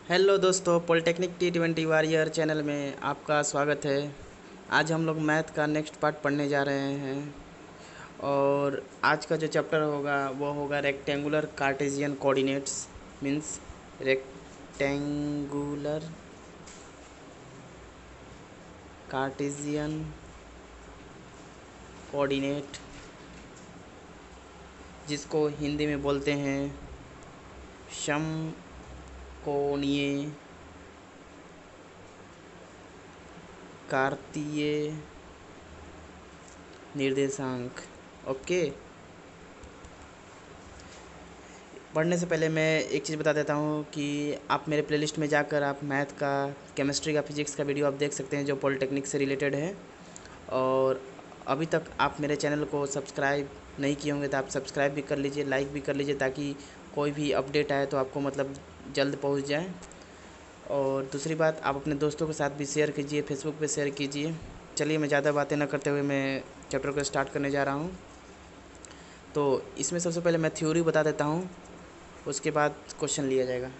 Hello दोस्तों, polytechnic T20 warrior channel में आपका स्वागत है। आज हम लोग मैथ का नेक्स्ट पार्ट पढ़ने जा रहे हैं और आज का जो चैप्टर होगा वो होगा rectangular Cartesian coordinates. Means rectangular Cartesian coordinate, जिसको हिंदी में बोलते हैं समकोणीय कार्तीय निर्देशांक। ओके, पढ़ने से पहले मैं एक चीज़ बता देता हूँ कि आप मेरे प्लेलिस्ट में जाकर आप मैथ का, केमिस्ट्री का, फिजिक्स का वीडियो आप देख सकते हैं जो पॉलिटेक्निक से रिलेटेड है। और अभी तक आप मेरे चैनल को सब्सक्राइब नहीं किए होंगे तो आप सब्सक्राइब भी कर लीजिए, लाइक भी कर लीजिए, ताकि कोई भी अपडेट आए तो आपको मतलब जल्द पहुँच जाए। और दूसरी बात, आप अपने दोस्तों के साथ भी शेयर कीजिए, फेसबुक पे शेयर कीजिए। चलिए, मैं ज़्यादा बातें न करते हुए मैं चैप्टर को स्टार्ट करने जा रहा हूँ। तो इसमें सबसे पहले मैं थ्योरी बता देता हूँ, उसके बाद क्वेश्चन लिया जाएगा।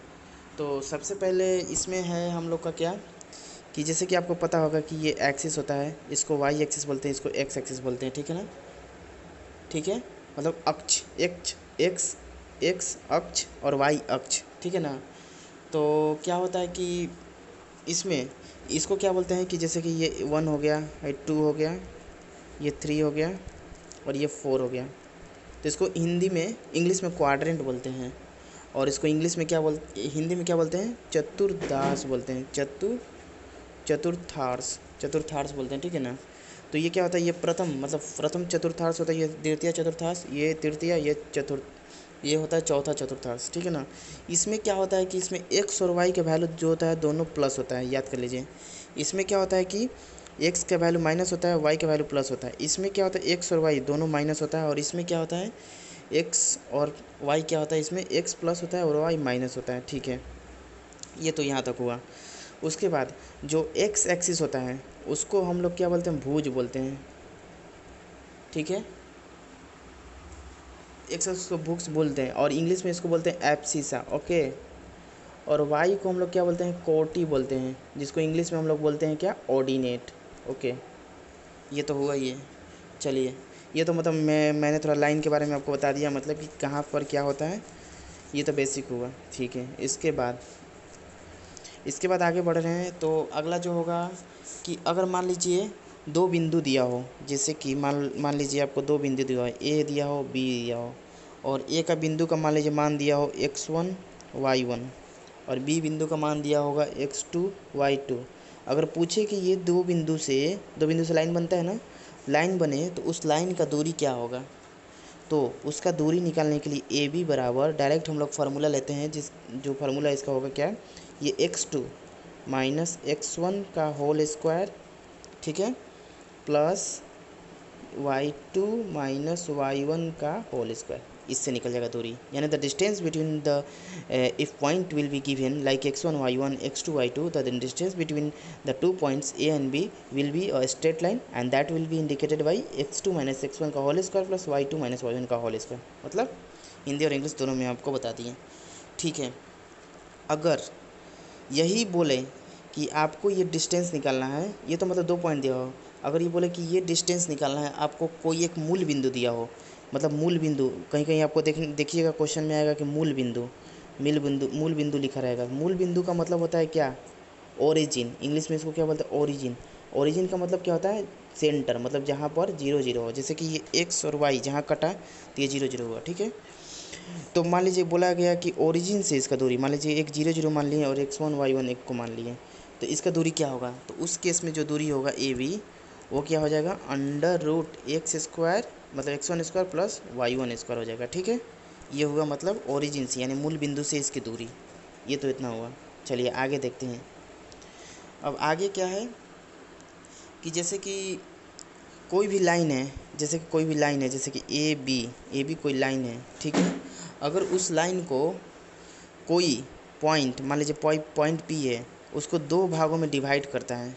तो सबसे पहले इसमें है हम लोग का क्या, कि जैसे कि आपको पता होगा कि ये एक्सिस होता है, इसको वाई एक्सिस बोलते हैं, इसको एक्स एक्सिस बोलते हैं, ठीक है ना। ठीक है, मतलब अक्ष, एक्स एक्स एक्स अक्ष और वाई अक्ष, ठीक है ना। तो क्या होता है कि इसमें इसको क्या बोलते हैं कि जैसे कि ये 1 हो गया, ये 2 हो गया, ये 3 हो गया और ये 4 हो गया। तो इसको हिंदी में, इंग्लिश में क्वाड्रेंट बोलते हैं। और इसको इंग्लिश में क्या हिंदी में क्या बोलते हैं, चतुर्दाश बोलते हैं, चतुर्थार्स बोलते हैं, ठीक है ना। तो ये क्या होता है, ये प्रथम, मतलब प्रथम चतुर्थांश होता है, ये द्वितीय चतुर्थांश, ये तृतीय, ये चतुर्थ, ये होता है चौथा चतुर्थांश, ठीक है ना। इसमें क्या होता है कि इसमें एक्स और वाई के वैल्यू जो होता है दोनों प्लस होता है, याद कर लीजिए। इसमें क्या होता है कि एक्स का वैल्यू माइनस होता है, वाई का वैल्यू प्लस होता है। इसमें क्या होता है, एक्स और वाई दोनों माइनस होता है, और इसमें क्या होता है, एक्स और वाई क्या होता है, इसमें एक्स प्लस होता है और वाई माइनस होता है, ठीक है। ये तो यहाँ तक हुआ। उसके बाद जो एक्स एक्सिस होता है उसको हम लोग क्या बोलते हैं, भुज बोलते हैं, ठीक है। एक्स एक्सिस को भुज बोलते हैं और इंग्लिश में इसको बोलते हैं एब्सिसा, ओके। और वाई को हम लोग क्या बोलते हैं, कोटी बोलते हैं, जिसको इंग्लिश में हम लोग बोलते हैं क्या, ऑर्डिनेट, ओके। ये तो हुआ ही है। चलिए, ये तो मतलब मैंने थोड़ा लाइन के बारे में आपको बता दिया, मतलब कि कहाँ पर क्या होता है, ये तो बेसिक हुआ, ठीक है। इसके बाद आगे बढ़ रहे हैं। तो अगला जो होगा कि अगर मान लीजिए दो बिंदु दिया हो, जैसे कि मान लीजिए आपको दो बिंदु दिया हो, ए दिया हो, बी दिया हो, और ए का बिंदु का मान लीजिए मान दिया हो x1 y1, और बी बिंदु का मान दिया होगा x2 y2। अगर पूछे कि ये दो बिंदु से लाइन बनता है ना, लाइन बने तो उस लाइन का दूरी क्या होगा, तो उसका दूरी निकालने के लिए ए बी बराबर डायरेक्ट हम लोग फार्मूला लेते हैं, जो फार्मूला इसका होगा क्या, ये x2 माइनस x1 का होल स्क्वायर, ठीक है, प्लस y2 माइनस y1 का होल स्क्वायर। इससे निकल जाएगा दूरी, यानी the distance between the, if point will be given like x1 y1 x2 y2, the distance between the two points a and b will be a straight line and that will be indicated by x2 minus x1 का whole square plus y2 minus y1 का whole square. मतलब हिंदी और English दोनों में आपको बता दिए, ठीक है। अगर यही बोले कि आपको ये डिस्टेंस निकालना है, ये तो मतलब दो पॉइंट दिया हो, अगर ये बोले कि ये डिस्टेंस निकालना है, आपको कोई एक मूल बिंदु दिया हो, मतलब मूल बिंदु, कहीं कहीं आपको देखिएगा क्वेश्चन में आएगा कि मूल बिंदु लिखा रहेगा। मूल बिंदु का मतलब होता है क्या, ओरिजिन, इंग्लिश में इसको क्या बोलते हैं, ओरिजिन। ओरिजिन का मतलब क्या होता है, सेंटर, मतलब जहाँ पर 0 0 हो, जैसे कि ये एक्स और वाई जहाँ कटा तो ये 0 0 हुआ, ठीक है। तो मान लीजिए बोला गया कि ओरिजिन से इसका दूरी, मान लीजिए एक 0 0 मान लिए और x1 y1 एक को मान लिए, तो इसका दूरी क्या होगा, तो उस केस में जो दूरी होगा ए बी, वो क्या हो जाएगा, अंडर रूट एक्स स्क्वायर, मतलब x1 square plus y1 square हो जाएगा, ठीक है। ये हुआ मतलब ओरिजिन से, यानी मूल बिंदु से इसकी दूरी। ये तो इतना हुआ। चलिए आगे देखते हैं। अब आगे क्या है कि जैसे कि कोई भी लाइन है, जैसे कि ए बी कोई लाइन है, ठीक है। अगर उस लाइन को कोई पॉइंट, मान लीजिए पॉइंट पी है, उसको दो भागों में डिवाइड करता है,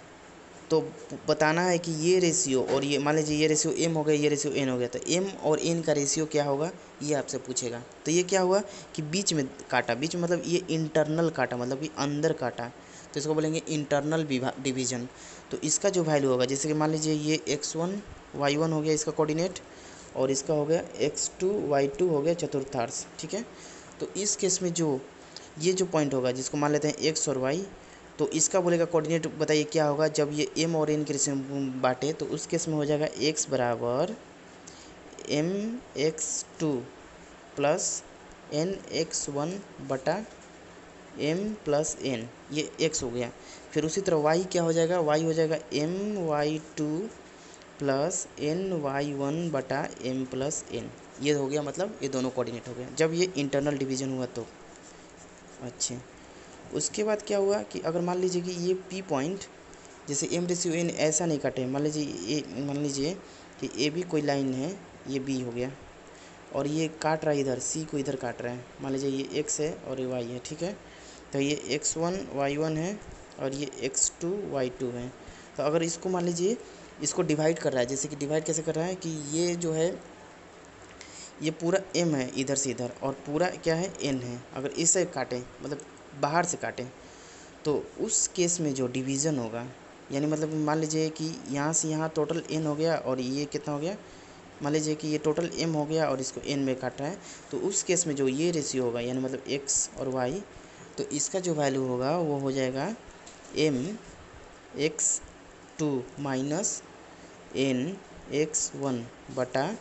तो बताना है कि ये रेशियो और ये मान लीजिए ये रेशियो एम हो गया, ये रेशियो एन हो गया, तो एम और एन का रेशियो क्या होगा ये आपसे पूछेगा। तो ये क्या हुआ कि बीच में काटा, बीच में मतलब ये इंटरनल काटा, मतलब कि अंदर काटा, तो इसको बोलेंगे इंटरनल डिवीजन। तो इसका जो वैल्यू होगा, जैसे कि मान लीजिए ये x1 y1 हो गया इसका कोऑर्डिनेट, और इसका हो गया x2 y2 हो गया चतुर्थांश, ठीक है। तो इस केस में जो ये जो पॉइंट होगा जिसको मान लेते हैं x और y, तो इसका बोलेगा कोऑर्डिनेट बताइए क्या होगा जब ये m और n के रेशियो में बांटे, तो उस केस में हो जाएगा x बराबर mx2 प्लस nx1 बटा m प्लस n, ये x हो गया। फिर उसी तरह y क्या हो जाएगा, y हो जाएगा my2 प्लस ny1 बटा m प्लस n, ये हो गया, मतलब ये दोनों कोऑर्डिनेट हो गया जब ये इंटरनल डिवीजन हुआ तो। अच्छे, उसके बाद क्या हुआ कि अगर मान लीजिए कि ये P पॉइंट जैसे m रेशियो n ऐसा नहीं काटे, मान लीजिए कि ए भी कोई लाइन है, ये B हो गया, और ये काट रहा है इधर C को, इधर काट रहा है, मान लीजिए ये x है और ये y है, ठीक है। तो ये x1 y1 है और ये x2 y2 है। तो अगर इसको मान लीजिए इसको डिवाइड कर रहा है, जैसे कि डिवाइड कैसे कर रहा है कि ये जो है ये पूरा m है इधर से इधर, और पूरा क्या है n है, अगर इससे काटें मतलब बाहर से काटें, तो उस केस में जो डिवीज़न होगा, यानी मतलब मान लीजिए कि यहाँ से यहाँ टोटल n हो गया और ये कितना हो गया, मान लीजिए कि ये टोटल m हो गया और इसको n में काट रहा है, तो उस केस में जो ये रेशियो होगा यानी मतलब x और y, तो इसका जो वैल्यू होगा वो हो जाएगा mx2 माइनस nx1 बटा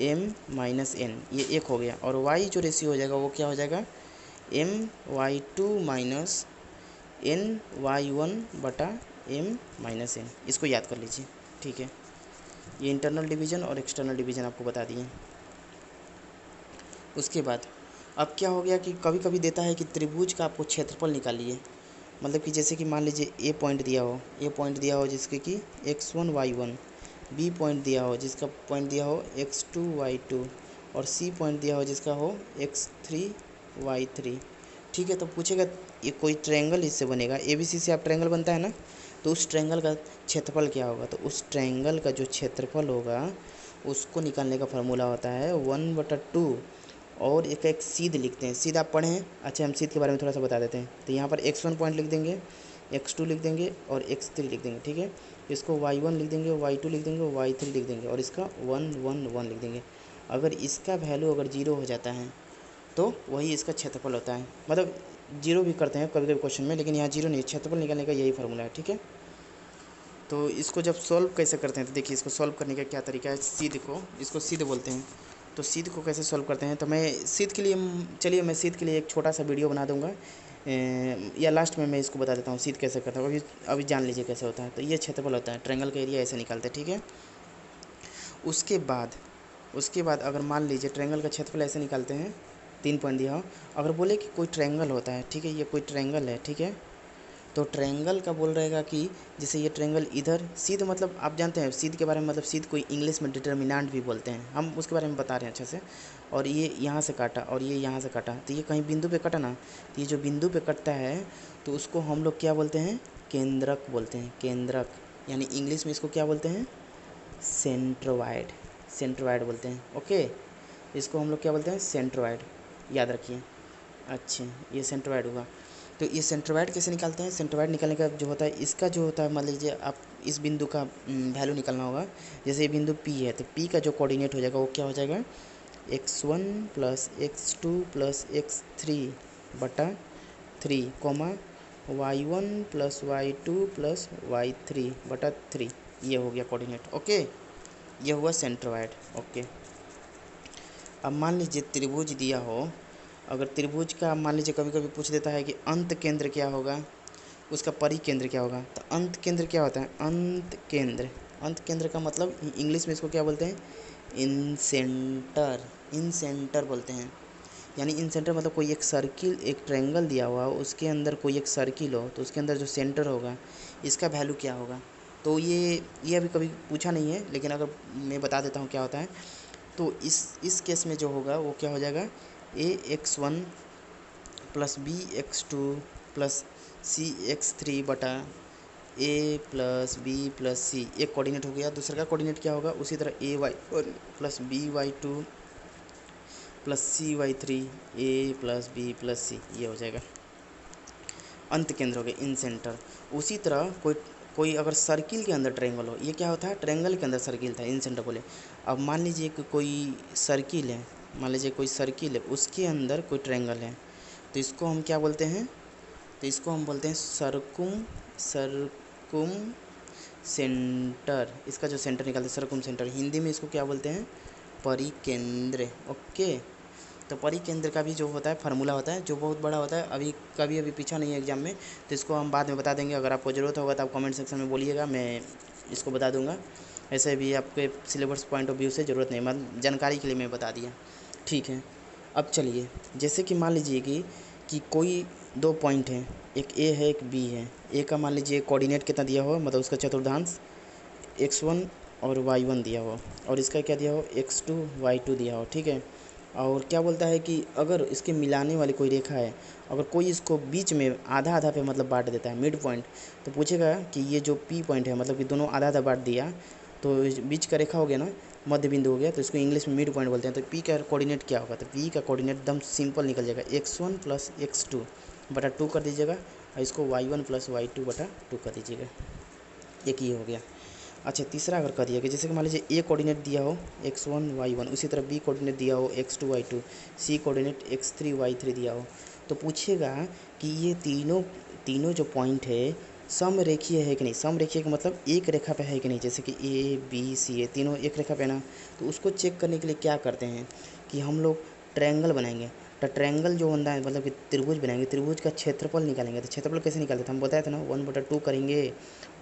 m माइनस n, ये एक हो गया। और y जो रेशियो हो जाएगा वो क्या हो जाएगा my2 माइनस ny1 बटा m माइनस n, इसको याद कर लीजिए, ठीक है। ये इंटरनल डिवीज़न और एक्सटर्नल डिवीज़न आपको बता दिए। उसके बाद अब क्या हो गया कि कभी कभी देता है कि त्रिभुज का आपको क्षेत्रफल निकालिए, मतलब कि जैसे कि मान लीजिए ए पॉइंट दिया हो जिसके कि x1 y1, बी पॉइंट दिया हो जिसका पॉइंट दिया हो x2 y2, और सी पॉइंट दिया हो जिसका हो x3 y3, ठीक है। तो पूछेगा ये कोई ट्रायंगल इससे बनेगा, ABC से आप ट्रायंगल बनता है ना, तो उस ट्रायंगल का क्षेत्रफल क्या होगा, तो उस ट्रायंगल का जो क्षेत्रफल होगा उसको निकालने का फार्मूला होता है 1/2, और एक सीध लिखते हैं, सीध आप पढ़े हैं, अच्छा हम सीध के बारे में थोड़ा सा बता देते हैं। तो यहाँ पर x1 पॉइंट लिख देंगे, x2 लिख देंगे और x3 लिख देंगे, ठीक है। इसको y1 लिख देंगे, y2 लिख देंगे, y3 लिख देंगे, और इसका 1 1 1 लिख देंगे। अगर इसका वैल्यू अगर 0 हो जाता है तो वही इसका क्षेत्रफल होता है, मतलब 0 भी करते हैं कभी कभी क्वेश्चन में, लेकिन यहाँ 0 नहीं, क्षेत्रफल निकालने का यही फार्मूला है, ठीक है। तो इसको जब सॉल्व कैसे करते हैं, तो देखिए इसको सॉल्व करने का क्या तरीका है, सीध को, इसको सीध बोलते हैं। तो सीध को कैसे सॉल्व करते हैं, तो मैं सीध के लिए चलिए मैं सीध के लिए एक छोटा सा वीडियो बना दूंगा, या लास्ट में मैं इसको बता देता हूँ सीध कैसे करता हूँ, अभी जान लीजिए कैसे होता है। तो ये क्षेत्रफल होता है, ट्रायंगल का एरिया ऐसे निकालते हैं, ठीक है। उसके बाद अगर मान लीजिए ट्रायंगल का क्षेत्रफल ऐसे निकालते हैं, 3 पॉइंट दिया हो, अगर बोले कि कोई ट्रायंगल होता है, ठीक है, ये कोई ट्रायंगल है, ठीक है। तो ट्रायंगल का बोल रहेगा कि जैसे ये ट्रायंगल इधर सीध, मतलब आप जानते हैं सीध के बारे में, मतलब सीध कोई इंग्लिश में डिटर्मिनेंट भी बोलते हैं, हम उसके बारे में बता रहे हैं अच्छे से। और ये यहाँ से काटा और ये यहाँ से काटा, तो ये कहीं बिंदु पे कटा ना, तो ये जो बिंदु पे कटता है तो उसको हम लोग क्या बोलते हैं, केंद्रक बोलते हैं, केंद्रक, यानी इंग्लिश में इसको क्या बोलते हैं, सेंट्रोइड, सेंट्रोइड बोलते हैं, ओके। इसको हम लोग क्या बोलते हैं, सेंट्रोइड, याद रखिए। अच्छा, ये सेंट्रोइड हुआ। तो ये सेंट्रोइड कैसे निकालते हैं, सेंट्रोइड निकालने का जो होता है, इसका जो होता है, मान लीजिए आप इस बिंदु का वैल्यू निकालना होगा, जैसे ये बिंदु P है, तो P का जो कोऑर्डिनेट हो जाएगा वो क्या हो जाएगा, x1 plus x2 plus x3 बटा 3, coma y1 plus y2 plus y3 बटा 3, ये हो गया कोऑर्डिनेट, ओके। ये हुआ सेंट्रोइड, ओके। अब मान लीजिए त्रिभुज दिया हो, अगर त्रिभुज का मान लीजिए कभी कभी पूछ देता है कि अंत केंद्र क्या होगा, उसका परिकेंद्र क्या होगा, तो अंत केंद्र क्या होता है, अंत केंद्र, अंत केंद्र का मतलब इंग्लिश में इसको क्या बोलते हैं, इन सेंटर, इन सेंटर बोलते हैं। यानी इन सेंटर मतलब कोई एक सर्किल, एक ट्रायंगल दिया हुआ हो, उसके अंदर कोई एक सर्किल हो, तो उसके अंदर जो सेंटर होगा इसका वैल्यू क्या होगा। तो ये अभी कभी पूछा नहीं है, लेकिन अगर मैं बता देता हूँ क्या होता है। तो इस केस में जो होगा वो क्या हो जाएगा, ax1 plus bx2 plus cx3 बटा ए प्लस बी प्लस सी एक कोऑर्डिनेट हो गया, दूसरा का कोऑर्डिनेट क्या होगा, उसी तरह ay1 plus by2 plus cy3 ए प्लस बी प्लस सी, ये हो जाएगा अंत केंद्र हो गए इन सेंटर। उसी तरह कोई कोई अगर सर्किल के अंदर ट्रायंगल हो, ये क्या होता है, ट्रायंगल के अंदर सर्किल था, इन सेंटर बोले। अब मान लीजिए कि कोई सर्किल है, मान लीजिए कोई सर्किल है, उसके अंदर कोई ट्रायंगल है, तो इसको हम क्या बोलते हैं, तो इसको हम बोलते हैं सरकुम सरकुम सेंटर। इसका जो सेंटर निकालते हैं सरकुम सेंटर, हिंदी में इसको क्या बोलते हैं, परिकेंद्र। ओके, तो परिकेंद्र का भी जो होता है फार्मूला होता है, जो बहुत बड़ा होता है, अभी कभी अभी पीछा नहीं है एग्जाम में, तो इसको हम बाद में बता देंगे। अगर आपको ज़रूरत होगा तो आप कमेंट सेक्शन में बोलिएगा, मैं इसको बता दूंगा। ऐसे भी आपके सिलेबस पॉइंट ऑफ व्यू से ज़रूरत नहीं, मतलब जानकारी के लिए मैं बता दिया, ठीक है। अब चलिए, जैसे कि मान लीजिए कि कोई दो पॉइंट हैं, एक ए है एक बी है। ए का मान लीजिए कोऑर्डिनेट कितना दिया हो, मतलब उसका चतुर्थांश x1 और y1 दिया हो, और इसका क्या दिया हो, x2 y2 दिया हो, ठीक है। और क्या बोलता है कि अगर इसके मिलाने वाली कोई रेखा है, अगर कोई इसको बीच में आधा आधा पे मतलब बांट देता है, मिड पॉइंट, तो पूछेगा कि ये जो पी पॉइंट है, मतलब कि दोनों आधा आधा बांट दिया, तो बीच का रेखा हो गया ना, मध्य बिंदु हो गया, तो इसको इंग्लिश में मिड पॉइंट बोलते हैं। तो पी का कोऑर्डिनेट क्या होगा, तो पी का कोऑर्डिनेट एकदम सिंपल निकल जाएगा, x1 प्लस x2 बटा 2 कर दीजिएगा, और इसको y1 प्लस y2 बटा 2 कर दीजिएगा, एक ये हो गया। अच्छा, तीसरा अगर कर दिया कि जैसे कि मान लीजिए ए कोऑर्डिनेट दिया हो x1 y1, उसी तरह बी कोऑर्डिनेट दिया हो x2 y2, सी कोऑर्डिनेट x3 y3 दिया हो, तो पूछेगा कि ये तीनों तीनों जो पॉइंट है सम रेखीय है कि नहीं। सम रेखीय का मतलब एक रेखा पे है कि नहीं, जैसे कि ए बी सी ये तीनों एक रेखा पे ना, तो उसको चेक करने के लिए क्या करते हैं कि हम लोग ट्रायंगल बनाएंगे। तो ट्रायंगल जो होता है, मतलब कि त्रिभुज बनाएंगे, त्रिभुज का क्षेत्रफल निकालेंगे। तो क्षेत्रफल कैसे निकालते थे, हम बताए थे ना, 1/2 करेंगे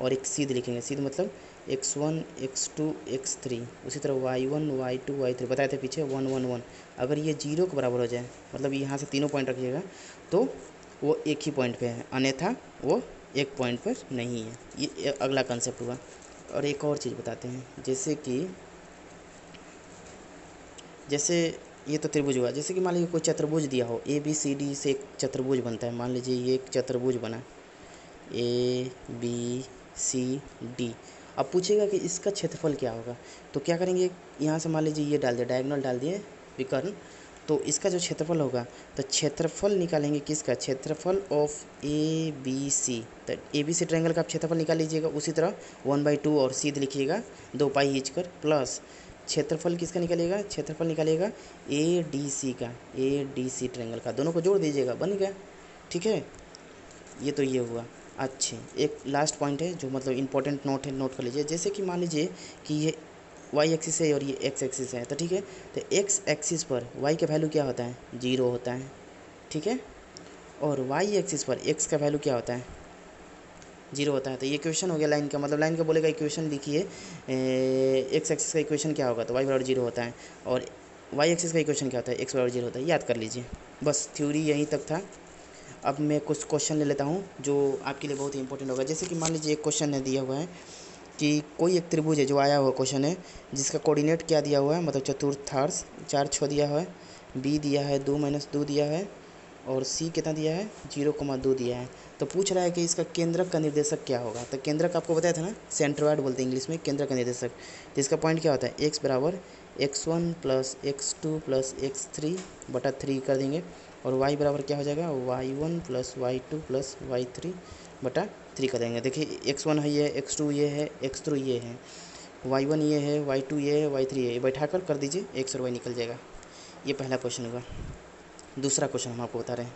और एक सीध लिखेंगे, सीध मतलब x1 x2 x3, उसी तरह y1 y2 y3 बताए थे पीछे 1 1 1। अगर ये 0 के बराबर हो जाए, मतलब यहाँ से तीनों पॉइंट रखिएगा, तो वो एक ही पॉइंट पे है, अन्यथा वो एक पॉइंट पर नहीं है। ये अगला कंसेप्ट हुआ। और एक और चीज़ बताते हैं, जैसे ये तो त्रिभुज हुआ। जैसे कि मान लीजिए कोई चतुर्भुज दिया हो, ए बी सी डी से एक चतुर्भुज बनता है, मान लीजिए ये एक चतुर्भुज बना ए बी सी डी। अब पूछेगा कि इसका क्षेत्रफल क्या होगा, तो क्या करेंगे, यहाँ से मान लीजिए ये डाल दिया, डायगोनल डाल दिए विकर्ण, तो इसका जो क्षेत्रफल होगा, तो क्षेत्रफल निकालेंगे किसका, क्षेत्रफल ऑफ ए बी सी। तो ए बी सी ट्रायंगल का आप क्षेत्रफल निकाल लीजिएगा, उसी तरह 1/2 और सीध लिखिएगा 2 पाई खींच कर, प्लस क्षेत्रफल किसका निकालिएगा, क्षेत्रफल निकालिएगा ए डी सी का, ए डी सी ट्रायंगल का, दोनों को जोड़ दीजिएगा, बन गया, ठीक है। ये तो ये हुआ। अच्छे, एक लास्ट पॉइंट है जो मतलब इंपॉर्टेंट नोट है, नोट कर लीजिए। जैसे कि मान लीजिए कि ये वाई एक्सिस है और ये एक्स एक्सिस है, तो ठीक है, तो एक्स एक्सिस पर वाई का वैल्यू क्या होता है, 0 होता है, ठीक है। और वाई एक्सिस पर एक्स का वैल्यू क्या होता है, 0 होता है। तो ये इक्वेशन हो गया लाइन का, मतलब लाइन का बोलेगा इक्वेशन लिखिए, एक्स एक्सिस का इक्वेशन क्या होगा, तो वाई बराबर 0 होता है, और वाई एक्सिस का इक्वेशन क्या होता है, एक्स बराबर 0 होता है, याद कर लीजिए। बस थ्योरी यहीं तक था। अब मैं कुछ क्वेश्चन ले लेता हूँ जो आपके लिए बहुत ही इंपॉर्टेंट होगा। जैसे कि मान लीजिए एक क्वेश्चन है दिया हुआ है कि कोई एक त्रिभुज है, जो आया हुआ क्वेश्चन है, जिसका कोऑर्डिनेट क्या दिया हुआ है, मतलब चतुर्थांश 4 6 दिया हुआ है, बी दिया है 2 - 2 दिया है, और सी कितना दिया है, 0,2 दिया है। तो पूछ रहा है कि इसका केंद्रक का निर्देशक क्या होगा। तो केंद्रक आपको बताया था ना, सेंट्रोइड बोलते हैं इंग्लिश में, केंद्रक का निर्देशक। तो इसका पॉइंट क्या होता है, एक्स बराबर x1 plus x2 plus x3 बटा 3 कर देंगे, और y बराबर क्या हो जाएगा, y1 plus y2 plus y3 बटा 3 कर देंगे। देखिए x1 है ये, x2 ये है, x3 ये है, y1 ये है, y2 ये है, y3 ये है, बैठा कर दीजिए, x और y निकल जाएगा। ये पहला क्वेश्चन हुआ। दूसरा क्वेश्चन हम आपको बता रहे हैं,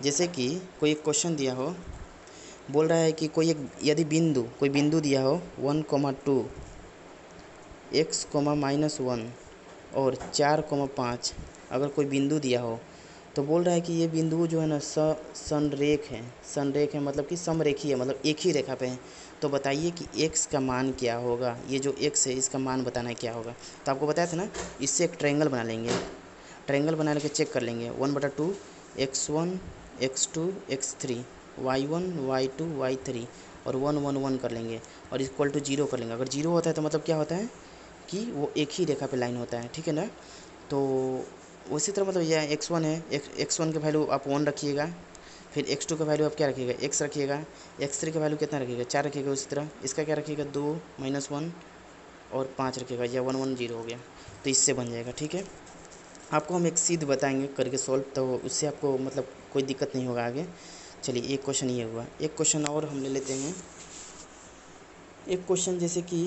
जैसे कि कोई एक क्वेश्चन दिया हो, बोल रहा है कि कोई एक यदि कोई बिंदु दिया हो 1,2 x, -1 और 4,5, अगर कोई बिंदु दिया हो, तो बोल रहा है कि ये बिंदु जो है ना संरेख है, संरेख है मतलब कि समरेखी है, मतलब एक ही रेखा पे है। तो बताइए कि x का मान क्या होगा, ये जो x है इसका मान बताना है क्या होगा। तो आपको बताया था ना, इससे एक ट्रायंगल बना लेंगे, ट्रायंगल बना के चेक कर लेंगे, 1/2 x1 x2 x3 y1 y2 y3 और 1 1 1 कर लेंगे, और इक्वल टू 0 कर लेंगे। अगर 0 होता है तो मतलब क्या होता है कि वो एक ही रेखा पे लाइन होता है, ठीक है ना। तो उसी तरह मतलब यह x1 है, x1 के वैल्यू आप 1 रखिएगा, फिर x2 का वैल्यू आप क्या रखिएगा, x रखिएगा। x3 का वैल्यू कितना रखिएगा, 4 रखिएगा। उसी तरह इसका क्या रखिएगा, 2 माइनस 1 और 5 रखिएगा, या 1 1 0 हो गया। तो इससे बन जाएगा, ठीक है। आपको हम एक सीध बताएंगे करके सॉल्व, तो उससे आपको मतलब कोई दिक्कत नहीं होगा आगे। चलिए एक क्वेश्चन ये हुआ, एक क्वेश्चन और हम ले लेते हैं। एक क्वेश्चन जैसे कि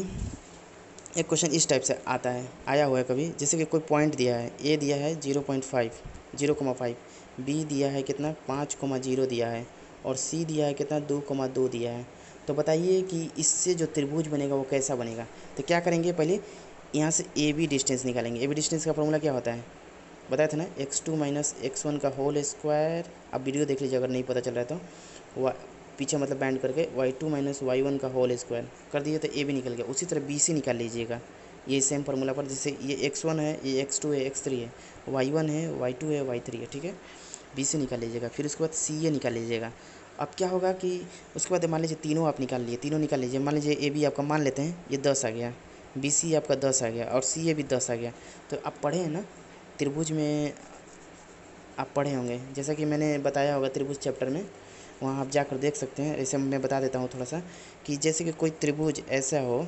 एक क्वेश्चन इस टाइप से आता है, आया हुआ है कभी, जैसे कि कोई पॉइंट दिया है, ए दिया है 0.5 0,5, बी दिया है कितना 5,0 दिया है, और सी दिया है कितना 2,2 दिया है। तो बताइए कि इससे जो त्रिभुज बनेगा वो कैसा बनेगा। तो क्या करेंगे, पहले यहाँ से ए बी डिस्टेंस निकालेंगे। ए बी डिस्टेंस का फॉर्मूला क्या होता है, बताया था ना, x2 माइनस x1 का होल स्क्वायर। अब वीडियो देख लीजिए अगर नहीं पता चल रहा है तो, पीछे मतलब बैंड करके y2 माइनस y1 का होल स्क्वायर कर दिए तो ए भी निकल गया। उसी तरह बी सी निकाल लीजिएगा, ये सेम फार्मूला पर, जैसे ये x1 है, ये x2 है, x3 है, y1 है, y2 है, y3 है, ठीक है। बी सी निकाल लीजिएगा। फिर उसके बाद सी ए निकाल लीजिएगा। अब क्या होगा कि उसके बाद मान लीजिए तीनों आप निकाल लिए, तीनों निकाल लीजिए। मान लीजिए ए बी आपका मान लेते हैं ये 10 आ गया, बी सी आपका 10 आ गया, और सी ए भी 10 आ गया। तो आप पढ़े हैं ना त्रिभुज में, आप पढ़े होंगे, जैसा कि मैंने बताया होगा त्रिभुज चैप्टर में, वहाँ आप जाकर देख सकते हैं। ऐसे मैं बता देता हूँ थोड़ा सा, कि जैसे कि कोई त्रिभुज ऐसा हो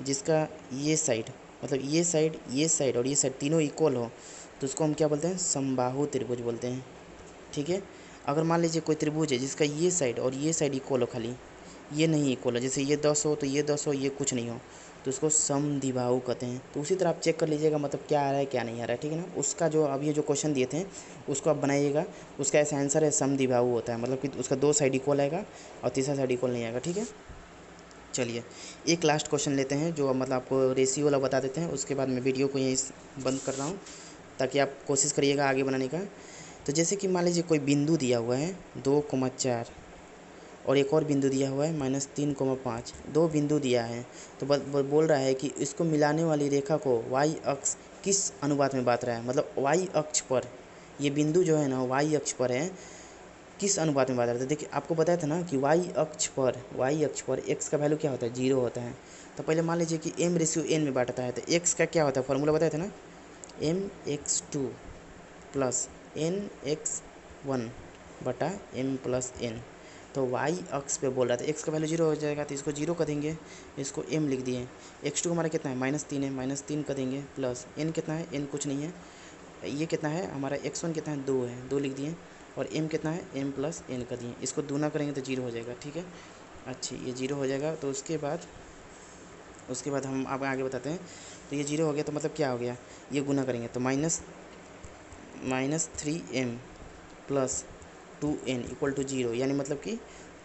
जिसका ये साइड, मतलब ये साइड और ये साइड तीनों इक्वल हो, तो उसको हम क्या बोलते हैं, समबाहु त्रिभुज बोलते हैं, ठीक है। अगर मान लीजिए कोई त्रिभुज है जिसका ये साइड और ये साइड इक्वल हो, खाली ये नहीं इक्वल हो, जैसे ये 10 हो तो ये 10 हो, ये कुछ नहीं हो, तो उसको समद्विबाहु कहते हैं। तो उसी तरह आप चेक कर लीजिएगा मतलब क्या आ रहा है क्या नहीं आ रहा है, ठीक है ना। उसका जो अभी जो क्वेश्चन दिए थे उसको आप बनाइएगा, उसका ऐसा आंसर है समद्विबाहु होता है, मतलब कि उसका 2 साइड इक्वल आएगा और तीसरा साइड इक्वल नहीं आएगा, ठीक है। चलिए एक लास्ट क्वेश्चन लेते हैं जो मतलब आपको रेशियो वाला बता देते हैं, उसके बाद मैं वीडियो को यहीं बंद कर रहा हूँ, ताकि आप कोशिश करिएगा आगे बनाने का। तो जैसे कि मान लीजिए कोई बिंदु दिया हुआ है 2,4, और एक और बिंदु दिया हुआ है -3,5, दो बिंदु दिया है। तो बोल रहा है कि इसको मिलाने वाली रेखा को y अक्ष किस अनुपात में बांट रहा है, मतलब y अक्ष पर ये बिंदु जो है ना y अक्ष पर है, किस अनुपात में बांट रहा है। देखिए आपको बताया था ना कि y अक्ष पर x का वैल्यू क्या होता है, 0 होता है। तो पहले मान लीजिए कि m/n में बांटता है, तो x का क्या होता है, फॉर्मूला बताया था ना, mx2 प्लस nx1 बटा m+n। तो y अक्ष पे बोल रहा था, x का वैल्यू 0 हो जाएगा तो इसको 0 कर देंगे, इसको m लिख दिए। x2 हमारा कितना है -3 है, -3 कर देंगे, प्लस n कितना है, n कुछ नहीं है, ये कितना है हमारा x1 कितना है 2 है, 2 लिख दिए, और m कितना है m+n कर दिए। इसको दूना करेंगे तो 0 हो जाएगा, ठीक है। अच्छा ये 0 हो जाएगा। तो उसके बाद हम अब आगे बताते हैं। तो ये 0 हो गया तो मतलब क्या हो गया, ये गुना करेंगे तो -3m plus 2n equal to 0, यानी मतलब कि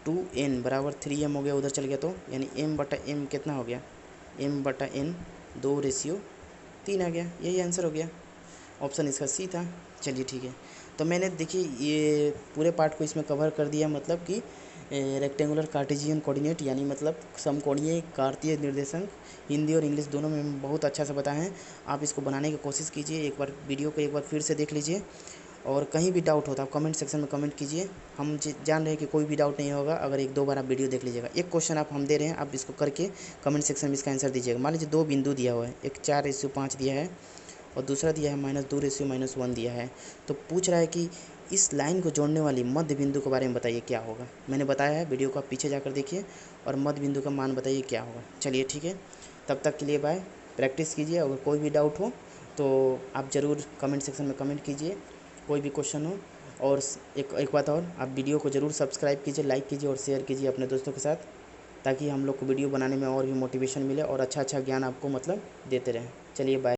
2n बराबर 3m हो गया, उधर चल गया तो यानी m/m कितना हो गया, m/n 2:3 आ गया। यही आंसर हो गया, ऑप्शन इसका सी था। चलिए ठीक है। तो मैंने देखिए ये पूरे पार्ट को इसमें कवर कर दिया, मतलब कि रेक्टेंगुलर कार्टेशियन कोऑर्डिनेट, यानी मतलब समकोणीय कार्तीय निर्देशांक, हिंदी और इंग्लिश दोनों में बहुत अच्छा से बताए हैं। आप इसको बनाने की कोशिश कीजिए, एक बार वीडियो को एक बार फिर से देख लीजिए, और कहीं भी डाउट होता है आप कमेंट सेक्शन में कमेंट कीजिए। हम जान रहे हैं कि कोई भी डाउट नहीं होगा अगर 1-2 बार आप वीडियो देख लीजिएगा। एक क्वेश्चन आप हम दे रहे हैं, आप इसको करके कमेंट सेक्शन में इसका आंसर दीजिएगा। मान लीजिए 2 बिंदु दिया हुआ है, एक 4:5 दिया है और दूसरा दिया है -2:-1 दिया है। तो पूछ रहा है कि इस लाइन को जोड़ने वाली मध्य बिंदु के बारे में बताइए क्या होगा। मैंने बताया है, वीडियो को आप पीछे जाकर देखिए और मध्य बिंदु का मान बताइए क्या होगा। चलिए ठीक है, तब तक के लिए बाय, प्रैक्टिस कीजिए। अगर कोई भी डाउट हो तो आप ज़रूर कमेंट सेक्शन में कमेंट कीजिए, कोई भी क्वेश्चन हो। और एक बात और, आप वीडियो को ज़रूर सब्सक्राइब कीजिए, लाइक कीजिए और शेयर कीजिए अपने दोस्तों के साथ, ताकि हम लोग को वीडियो बनाने में और भी मोटिवेशन मिले और अच्छा अच्छा ज्ञान आपको मतलब देते रहें। चलिए बाय।